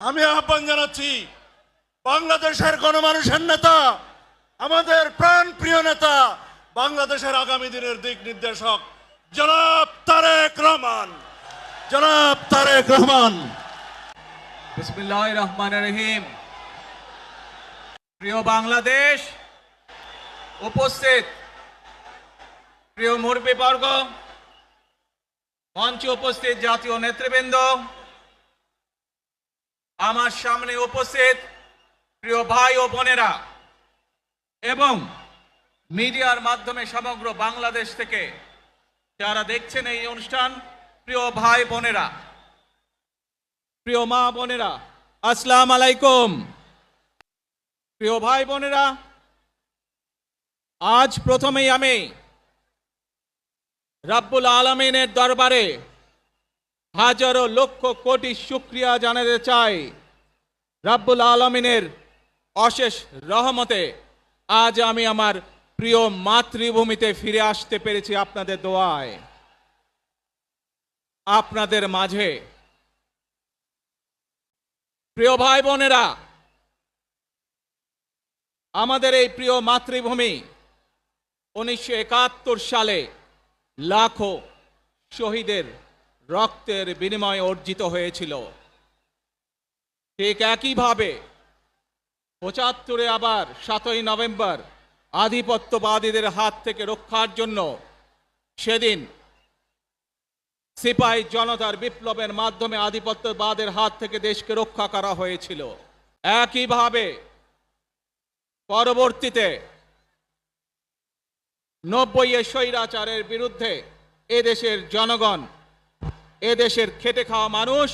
আমি আহ্বান জানাচ্ছি বাংলাদেশের গণমানুষের নেতা, আমাদের প্রাণপ্রিয় নেতা, বাংলাদেশের আগামী দিনের দিক নির্দেশক জনাব তারেক রহমান। জনাব তারেক রহমান। বিসমিল্লাহির রহমানির রহিম। প্রিয় বাংলাদেশ, উপস্থিত প্রিয় মুরব্বীবর্গ, মঞ্চে উপস্থিত জাতীয় নেতৃবৃন্দ, আমার সামনে উপস্থিত প্রিয় ভাই ও বোনেরা এবং মিডিয়ার মাধ্যমে সমগ্র বাংলাদেশ থেকে যারা দেখছেন এই অনুষ্ঠান, প্রিয় ভাই বোনেরা, প্রিয় মা বোনেরা, আসসালামু আলাইকুম। প্রিয় ভাই বোনেরা, আজ প্রথমেই আমি রাব্বুল আলামিনের দরবারে হাজারো লক্ষ কোটি শুকরিয়া জানাতে চাই। রাব্বুল আলামিনের অশেষ রহমতে আজ আমি আমার প্রিয় মাতৃভূমিতে ফিরে আসতে পেরেছি আপনাদের দোয়ায়। আপনাদের মাঝে প্রিয় ভাই বোনেরা, আমাদের এই প্রিয় মাতৃভূমি 1971 সালে লাখো শহীদের রক্তের বিনিময়ে অর্জিত হয়েছিল। ঠিক একইভাবে 75-এ আবার 7ই নভেম্বর আধিপত্যবাদীদের হাত থেকে রক্ষার জন্য সেদিন সিপাহী জনতার বিপ্লবের মাধ্যমে আধিপত্যবাদের হাত থেকে দেশকে রক্ষা করা হয়েছিল। একইভাবে পরবর্তীতে 90-এ স্বৈরাচারের বিরুদ্ধে এদেশের জনগণ, এদেশের খেটে খাওয়া মানুষ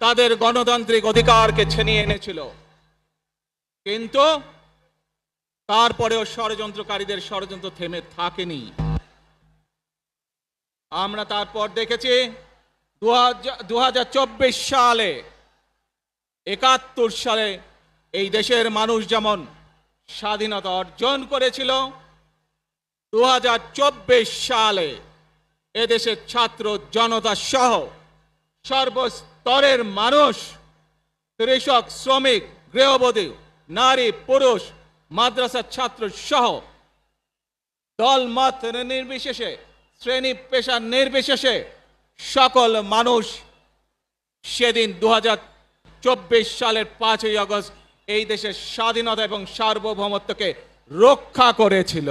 তাদের গণতান্ত্রিক অধিকারকে ছিনিয়ে এনেছিল। কিন্তু তারপরেও ষড়যন্ত্রকারীদের ষড়যন্ত্র থেমে থাকেনি। আমরা তারপর দেখেছি 2024 সালে, 71 সালে এই দেশের মানুষ যেমন স্বাধীনতা অর্জন করেছিল, 2024 সালে এদেশের ছাত্র জনতা সহ সর্বস্তরের মানুষ, কৃষক, শ্রমিক, গৃহবধূ, নারী, পুরুষ, মাদ্রাসার ছাত্র সহ দল মত নির্বিশেষে, শ্রেণী পেশা নির্বিশেষে সকল মানুষ সেদিন 2024 সালের 5ই আগস্ট এই দেশের স্বাধীনতা এবং সার্বভৌমত্বকে রক্ষা করেছিল।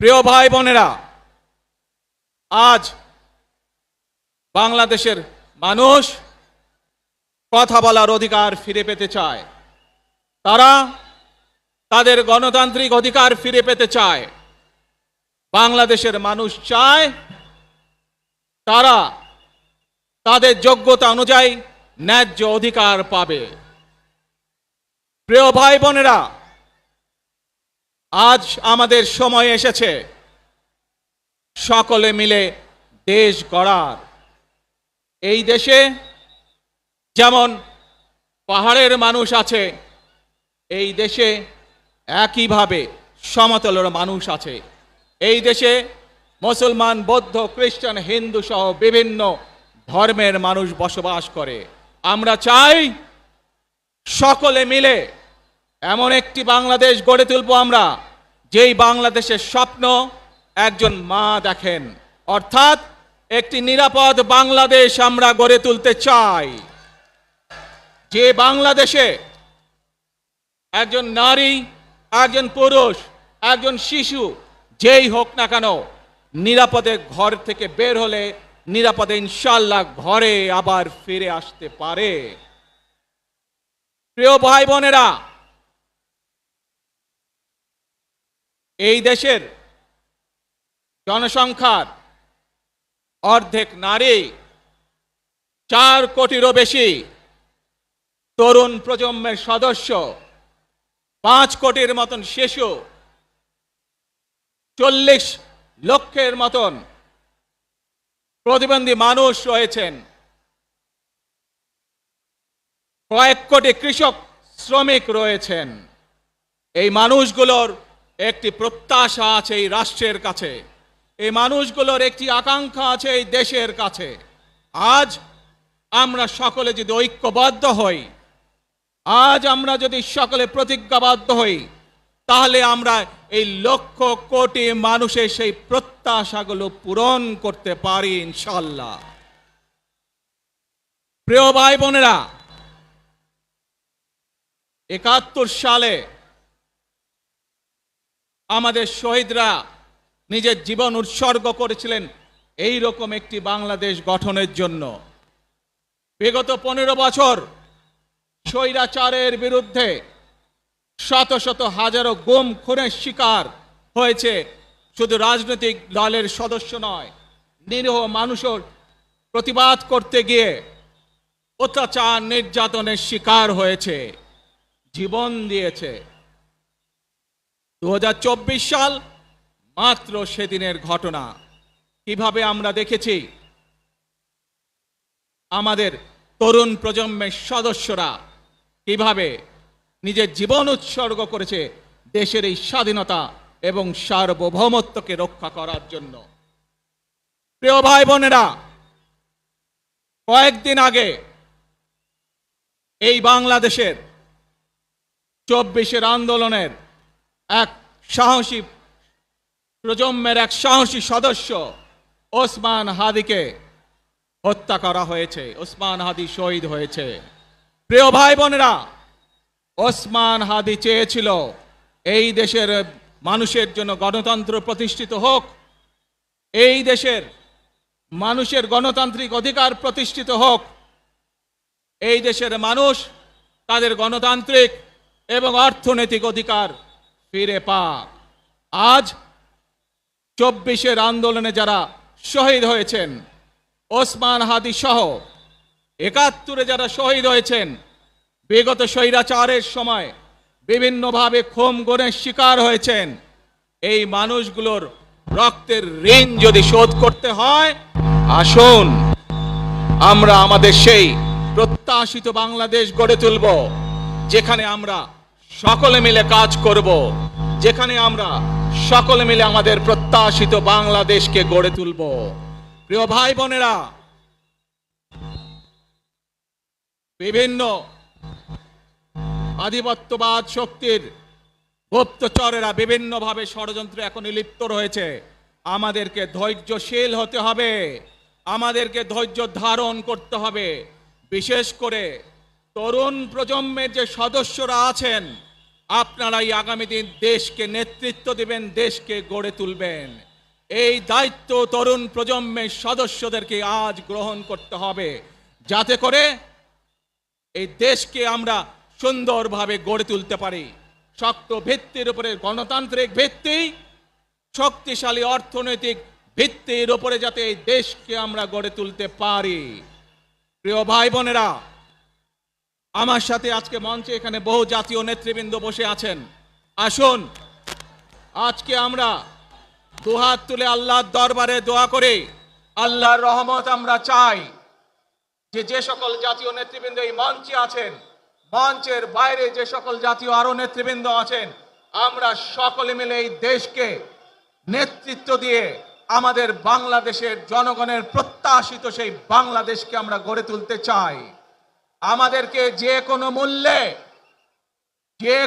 প্রিয় ভাই বোনেরা, আজ বাংলাদেশের মানুষ কথা বলার অধিকার ফিরে পেতে চায়। তারা তাদের গণতান্ত্রিক অধিকার ফিরে পেতে চায়। বাংলাদেশের মানুষ চায় তারা তাদের যোগ্যতা অনুযায়ী ন্যায্য অধিকার পাবে। প্রিয় ভাই বোনেরা, আজ আমাদের সময় এসেছে সকলে মিলে দেশ গড়ার। এই দেশে যেমন পাহাড়ের মানুষ আছে, এই দেশে একইভাবে সমতলের মানুষ আছে। এই দেশে মুসলমান, বৌদ্ধ, খ্রিস্টান, হিন্দু সহ বিভিন্ন ধর্মের মানুষ বসবাস করে। আমরা চাই সকলে মিলে এমন একটি বাংলাদেশ গড়ে তুলব আমরা, যেই বাংলাদেশের স্বপ্ন একজন মা দেখেন, অর্থাৎ একটি নিরাপদ বাংলাদেশ আমরা গড়ে তুলতে চাই। যে বাংলাদেশে একজন নারী, একজন পুরুষ, একজন শিশু যেই হোক না কেন নিরাপদে ঘর থেকে বের হলে নিরাপদে ইনশাআল্লাহ ঘরে আবার ফিরে আসতে পারে। প্রিয় ভাই বোনেরা, এই দেশের জনসংখ্যার অর্ধেক নারী, 4 কোটিরও বেশি তরুণ প্রজন্মের সদস্য, 5 কোটির মতন শিশু, 40 লক্ষের মতন প্রতিবন্ধী মানুষ রয়েছেন, কয়েক কোটি কৃষক, শ্রমিক রয়েছেন। এই মানুষগুলোর একটি প্রত্যাশা আছে এই রাষ্ট্রের কাছে, এই মানুষগুলোর একটি আকাঙ্ক্ষা আছে এই দেশের কাছে। আজ আমরা সকলে যদি ঐক্যবদ্ধ হই, আজ আমরা যদি সকলে প্রতিজ্ঞাবদ্ধ হই, তাহলে আমরা এই লক্ষ কোটি মানুষের সেই প্রত্যাশাগুলো পূরণ করতে পারি ইনশাআল্লাহ। প্রিয় ভাই বোনেরা, ৭১ সালে আমাদের শহীদরা নিজের জীবন উৎসর্গ করেছিলেন এই রকম একটি বাংলাদেশ গঠনের জন্য। বিগত 15 বছর স্বৈরাচারের বিরুদ্ধে শত শত হাজারো গুম খুনের শিকার হয়েছে শুধু রাজনৈতিক দলের সদস্য নয়, নিরীহ মানুষের প্রতিবাদ করতে গিয়ে অত্যাচার নির্যাতনের শিকার হয়েছে, জীবন দিয়েছে। 2024 সাল মাত্র সেদিনের ঘটনা। কিভাবে আমরা দেখেছি আমাদের তরুণ প্রজন্মের সদস্যরা কিভাবে নিজের জীবন উৎসর্গ করেছে দেশের এই স্বাধীনতা এবং সার্বভৌমত্বকে রক্ষা করার জন্য। প্রিয় ভাই বোনেরা, কয়েকদিন আগে এই বাংলাদেশের 24-এর আন্দোলনের এক সাহসী প্রজন্মের এক সাহসী সদস্য ওসমান হাদিকে হত্যা করা হয়েছে। ওসমান হাদি শহীদ হয়েছে। প্রিয় ভাই বোনেরা, ওসমান হাদি চেয়েছিল এই দেশের মানুষের জন্য গণতন্ত্র প্রতিষ্ঠিত হোক, এই দেশের মানুষের গণতান্ত্রিক অধিকার প্রতিষ্ঠিত হোক, এই দেশের মানুষ তাদের গণতান্ত্রিক এবং অর্থনৈতিক অধিকার ফিরে পাক। আজ 24-এর আন্দোলনে যারা শহীদ হয়েছেন, ওসমান হাদি সহ 71-এ যারা শহীদ হয়েছেন, বিগত স্বৈরাচারের সময় বিভিন্নভাবে খুন গুমের শিকার হয়েছেন, এই মানুষগুলোর রক্তের ঋণ যদি শোধ করতে হয়, আসুন আমরা আমাদের সেই প্রত্যাশিত বাংলাদেশ গড়ে তুলব, যেখানে আমরা সকলে মিলে কাজ করব, যেখানে আমরা সকলে মিলে আমাদের প্রত্যাশিত বাংলাদেশকে গড়ে তুলব। প্রিয় ভাই বোনেরা, বিভিন্ন আধিপত্যবাদ শক্তির গুপ্তচরেরা বিভিন্নভাবে ষড়যন্ত্রে এখন লিপ্ত রয়েছে। আমাদেরকে ধৈর্যশীল হতে হবে, আমাদেরকে ধৈর্য ধারণ করতে হবে। বিশেষ করে তরুণ প্রজন্মের যে সদস্যরা আছেন, আপনারাই আগামী দিন দেশকে নেতৃত্ব দিবেন, দেশকে গড়ে তুলবেন। এই দায়িত্ব তরুণ প্রজন্মের সদস্যদেরকে আজ গ্রহণ করতে হবে, যাতে করে এই দেশকে আমরা সুন্দরভাবে গড়ে তুলতে পারি। শক্ত ভিত্তির উপরে গণতান্ত্রিক ভিত্তি, শক্তিশালী অর্থনৈতিক ভিত্তির উপরে যাতে এই দেশকে আমরা গড়ে তুলতে পারি। প্রিয় ভাই বোনেরা, আমার সাথে আজকে মঞ্চে এখানে বহু জাতীয় নেতৃবৃন্দ বসে আছেন। আসুন আজকে আমরা দুহাত তুলে আল্লাহর দরবারে দোয়া করে আল্লাহর রহমত আমরা চাই। যে সকল জাতীয় নেতৃবৃন্দ এই মঞ্চে আছেন, মঞ্চের বাইরে যে সকল জাতীয় আরো নেতৃবৃন্দ আছেন, আমরা সকলে মিলে এই দেশকে নেতৃত্ব দিয়ে আমাদের বাংলাদেশের জনগণের প্রত্যাশিত সেই বাংলাদেশকে আমরা গড়ে তুলতে চাই। আমাদেরকে যে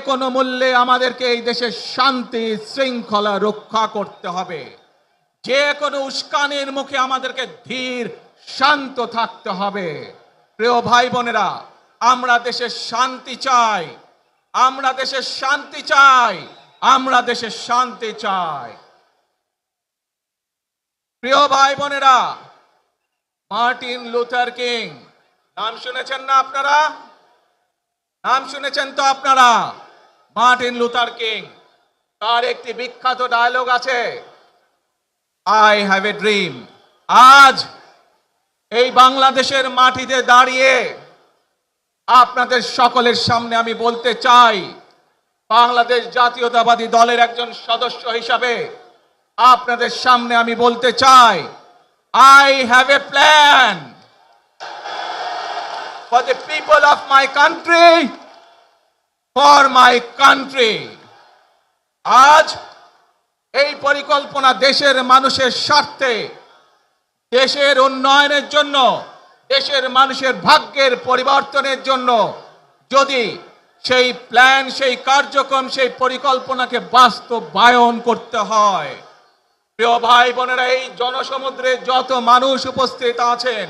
কোনো মূল্যে আমাদেরকে এই দেশের শান্তি শৃঙ্খলা রক্ষা করতে হবে। যে কোনো উস্কানির মুখে আমাদেরকে ধীর শান্ত থাকতে হবে। প্রিয় ভাই বোনেরা, আমরা দেশের শান্তি চাই, আমরা দেশের শান্তি চাই, আমরা দেশের শান্তি চাই। প্রিয় ভাই বোনেরা, মার্টিন লুথার কিং নাম শুনেছেন না আপনারা? নাম শুনেছেন তো আপনারা? মার্টিন লুথার কিং, তার একটি বিখ্যাত ডায়লগ আছে, আই হ্যাভ এ ড্রিম। আজ এই বাংলাদেশের মাটিতে দাঁড়িয়ে আপনাদের সকলের সামনে আমি বলতে চাই, বাংলাদেশ জাতীয়তাবাদী দলের একজন সদস্য হিসাবে আপনাদের সামনে আমি বলতে চাই, I have a plan for the people of my country, for my country. আজ এই পরিকল্পনা দেশের মানুষের স্বার্থে, দেশের উন্নয়নের জন্য, দেশের মানুষের ভাগ্যের পরিবর্তনের জন্য যদি সেই প্ল্যান, সেই কার্যক্রম, সেই পরিকল্পনাকে বাস্তবায়ন করতে হয়, প্রিয় ভাই বোনেরা, এই জনসমুদ্রে যত মানুষ উপস্থিত আছেন,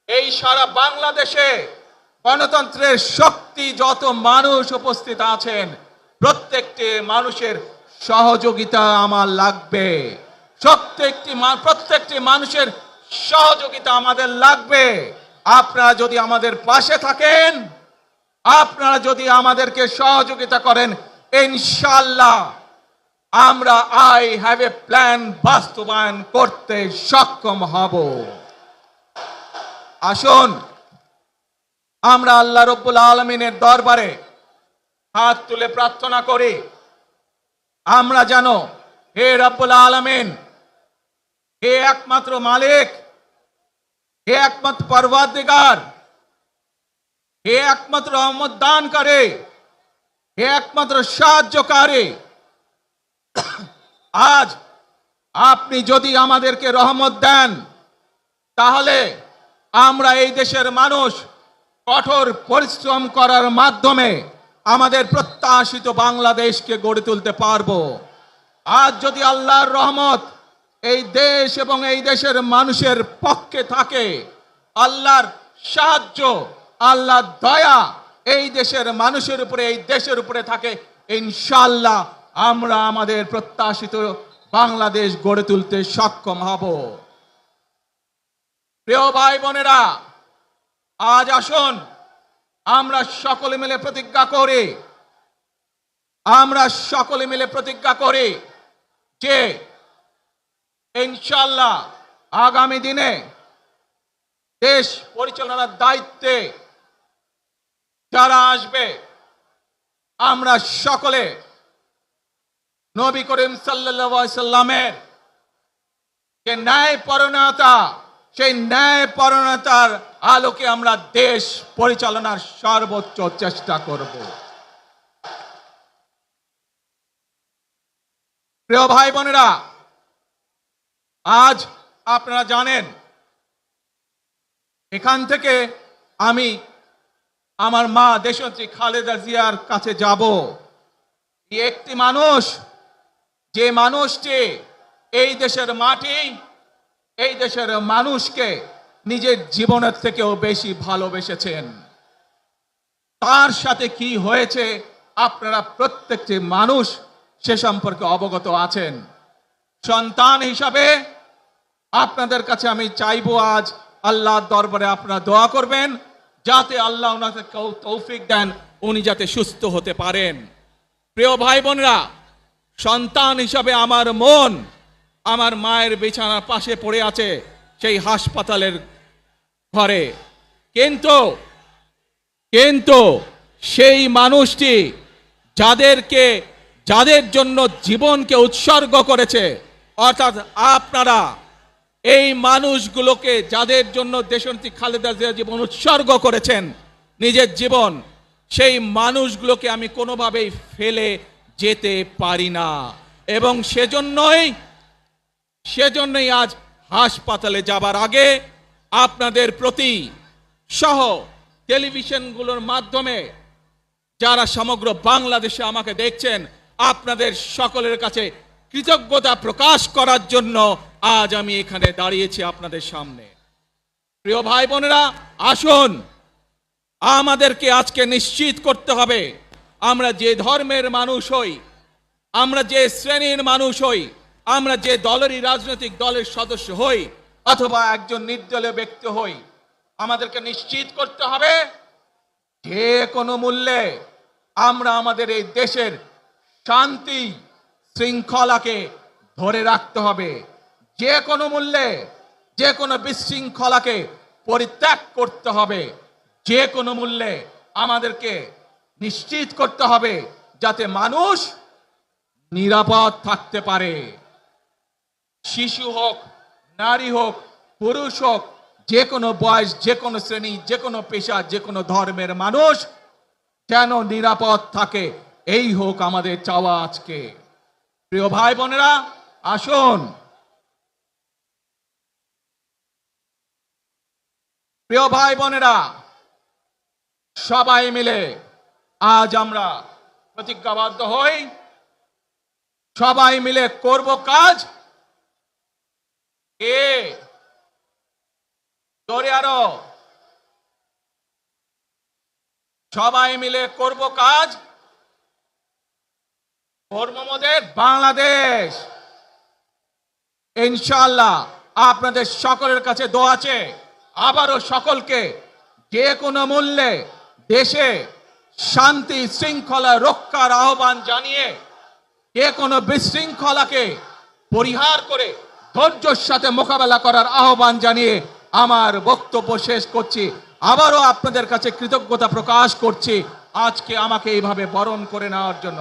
এই সারা বাংলাদেশে গণতন্ত্রের শক্তি যত মানুষ উপস্থিত আছেন, প্রত্যেকটি মানুষের সহযোগিতা আমার লাগবে। প্রত্যেকটি মানুষের সহযোগিতা আমাদের লাগবে। আপনারা যদি আমাদের পাশে থাকেন, আপনারা যদি আমাদেরকে সহযোগিতা করেন, ইনশাআল্লাহ আমরা আই হ্যাভ এ প্ল্যান বাস্তবায়ন করতে সক্ষম হব। আসুন আমরা আল্লাহ রব্বুল আলামিনের দরবারে হাত তুলে প্রার্থনা করি, আমরা যেন, হে রব্বুল আলামিন, হে একমাত্র মালিক, হে একমাত্র পরওয়ারদিগার, হে একমাত্র রহমত দানকারী, হে একমাত্র সাহায্যকারী, আজ আপনি যদি আমাদেরকে রহমত দেন, তাহলে আমরা এই দেশের মানুষ কঠোর পরিশ্রম করার মাধ্যমে আমাদের প্রত্যাশিত বাংলাদেশকে গড়ে তুলতে পারবো। আজ যদি আল্লাহর রহমত এই দেশ এবং এই দেশের মানুষের পক্ষে থাকে, আল্লাহর সাহায্য, আল্লাহর দয়া এই দেশের মানুষের উপরে, এই দেশের উপরে থাকে, ইনশাআল্লাহ আমরা আমাদের প্রত্যাশিত বাংলাদেশ গড়ে তুলতে সক্ষম হব। প্রিয় ভাই বোনেরা, আজ আসুন আমরা সকলে মিলে প্রতিজ্ঞা করি, যে ইনশাআল্লাহ আগামী দিনে দেশ পরিচালনার দায়িত্বে যারা আসবে, আমরা সকলে নবী করিম সাল্লাল্লাহু আলাইহি সাল্লামের যে ন্যায়পরায়ণতা, সেই ন্যায়পরায়ণতার আলোকে আমরা দেশ পরিচালনার সর্বোচ্চ চেষ্টা করব। প্রিয় ভাই বোনেরা, আজ আপনারা জানেন, এখান থেকে আমি আমার মা দেশনেত্রী খালেদা জিয়ার কাছে যাব। একটি মানুষ, যে মানুষটি এই দেশের মাটি, এই দেশের মানুষকে নিজের জীবনের থেকেও বেশি ভালোবেসেছেন, তার সাথে কি হয়েছে আপনারা প্রত্যেকটি মানুষ সে সম্পর্কে অবগত আছেন। সন্তান হিসাবে আপনাদের কাছে আমি চাইবো, আজ আল্লাহর দরবারে আপনারা দোয়া করবেন, যাতে আল্লাহ ওনাকে তৌফিক দেন, উনি যাতে সুস্থ হতে পারেন। প্রিয় ভাই বোনেরা, সন্তান হিসাবে আমার মন আমার মায়ের বিছানার পাশে পড়ে আছে সেই হাসপাতালের ঘরে, কিন্তু সেই মানুষটি যাদের জন্য জীবনকে উৎসর্গ করেছে, অর্থাৎ আপনারা এই মানুষগুলোকে, যাদের জন্য দেশনেত্রী খালেদা জিয়া জীবন উৎসর্গ করেছেন, নিজের জীবন, সেই মানুষগুলোকে আমি কোনোভাবেই ফেলে যেতে পারি না। এবং সেজন্যই আজ হাসপাতালে যাবার আগে আপনাদের প্রতি সহ টেলিভিশনগুলোর মাধ্যমে যারা সমগ্র বাংলাদেশে আমাকে দেখছেন, আপনাদের সকলের কাছে কৃতজ্ঞতা প্রকাশ করার জন্য আজ আমি এখানে দাঁড়িয়েছি আপনাদের সামনে। প্রিয় ভাই বোনেরা, আসুন আমাদেরকে আজকে নিশ্চিত করতে হবে, আমরা যে ধর্মের মানুষ হই, আমরা যে শ্রেণীর মানুষ হই, আমরা যে দলেরই রাজনৈতিক দলের সদস্য হই অথবা একজন নির্দলীয় ব্যক্তি হই, আমাদেরকে নিশ্চিত করতে হবে যে কোনো মূল্যে আমরা আমাদের এই দেশের শান্তি শৃঙ্খলাকে ধরে রাখতে হবে। যে কোনো মূল্যে যে কোনো বিশৃঙ্খলাকে পরিত্যাগ করতে হবে। যে কোনো মূল্যে আমাদেরকে নিশ্চিত করতে হবে যাতে মানুষ নিরাপদ থাকতে পারে। শিশু হোক, নারী হোক, পুরুষ হোক, যে কোনো বয়স, যে কোনো শ্রেণী, যে কোনো পেশা, যে কোনো ধর্মের মানুষ যেন নিরাপদ থাকে, এই হোক আমাদের চাওয়া আজকে। প্রিয় ভাই বোনেরা, আসুন প্রিয় ভাই বোনেরা, সবাই মিলে আজ আমরা প্রতিজ্ঞাবদ্ধ হই, সবাই মিলে করব কাজ। কে জোরে আরো, সবাই মিলে করব কাজ, কর্মমোদের বাংলাদেশ। ইনশাআল্লাহ আপনাদের সকলের কাছে দোয়া আছে, আবারও সকলকে যে কোনো মূল্যে দেশে শান্তি শৃঙ্খলা রক্ষার আহ্বান জানিয়ে যে কোনো বিশৃঙ্খলাকে পরিহার করে ধৈর্যের সাথে মোকাবেলা করার আহ্বান জানিয়ে আমার বক্তব্য শেষ করছি। আবারও আপনাদের কাছে কৃতজ্ঞতা প্রকাশ করছি আজকে আমাকে এইভাবে বরণ করে নেওয়ার জন্য।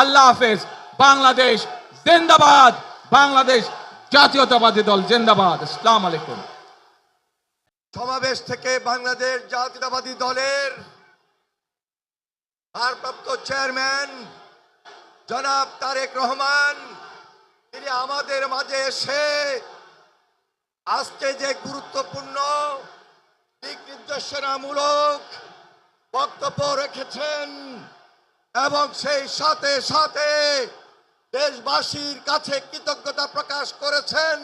আল্লাহ হাফেজ। বাংলাদেশ জিন্দাবাদ, বাংলাদেশ জাতীয়তাবাদী দল জিন্দাবাদ। আসসালামু আলাইকুম। সমাবেশ থেকে বাংলাদেশ জাতীয়তাবাদী দলের ভারপ্রাপ্ত চেয়ারম্যান জনাব তারেক রহমান, তিনি আমাদের মাঝে এসে আজকে যে গুরুত্বপূর্ণ দিক নির্দেশনামূলক বক্তব্য রেখেছেন এবং সেই সাথে সাথে দেশবাসীর কাছে কৃতজ্ঞতা প্রকাশ করেছেন,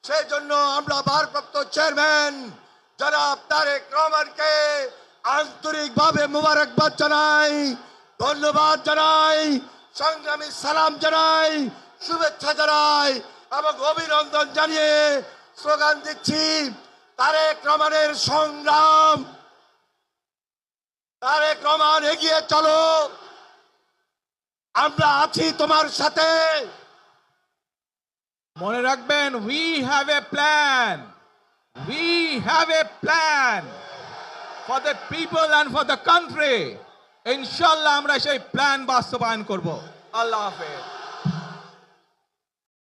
সেই জন্য আমরা ভারপ্রাপ্ত চেয়ারম্যান জনাব তারেক রহমানকে আন্তরিকভাবে মুবারকবাদ জানাই, ধন্যবাদ জানাই, সংগ্রামী সালাম জানাই, শুভেচ্ছা জানাই এবং অভিনন্দন জানিয়ে স্লোগান দিচ্ছি, তারেক রহমানের সংগ্রাম, তারেক রহমান এগিয়ে চলো, আমরা আছি তোমার সাথে। মনে রাখবেন, we have a plan, we have a plan for the people and for the country. ইনশাল্লাহ আমরা সেই প্ল্যান বাস্তবায়ন করব। আল্লাহ হাফেজ।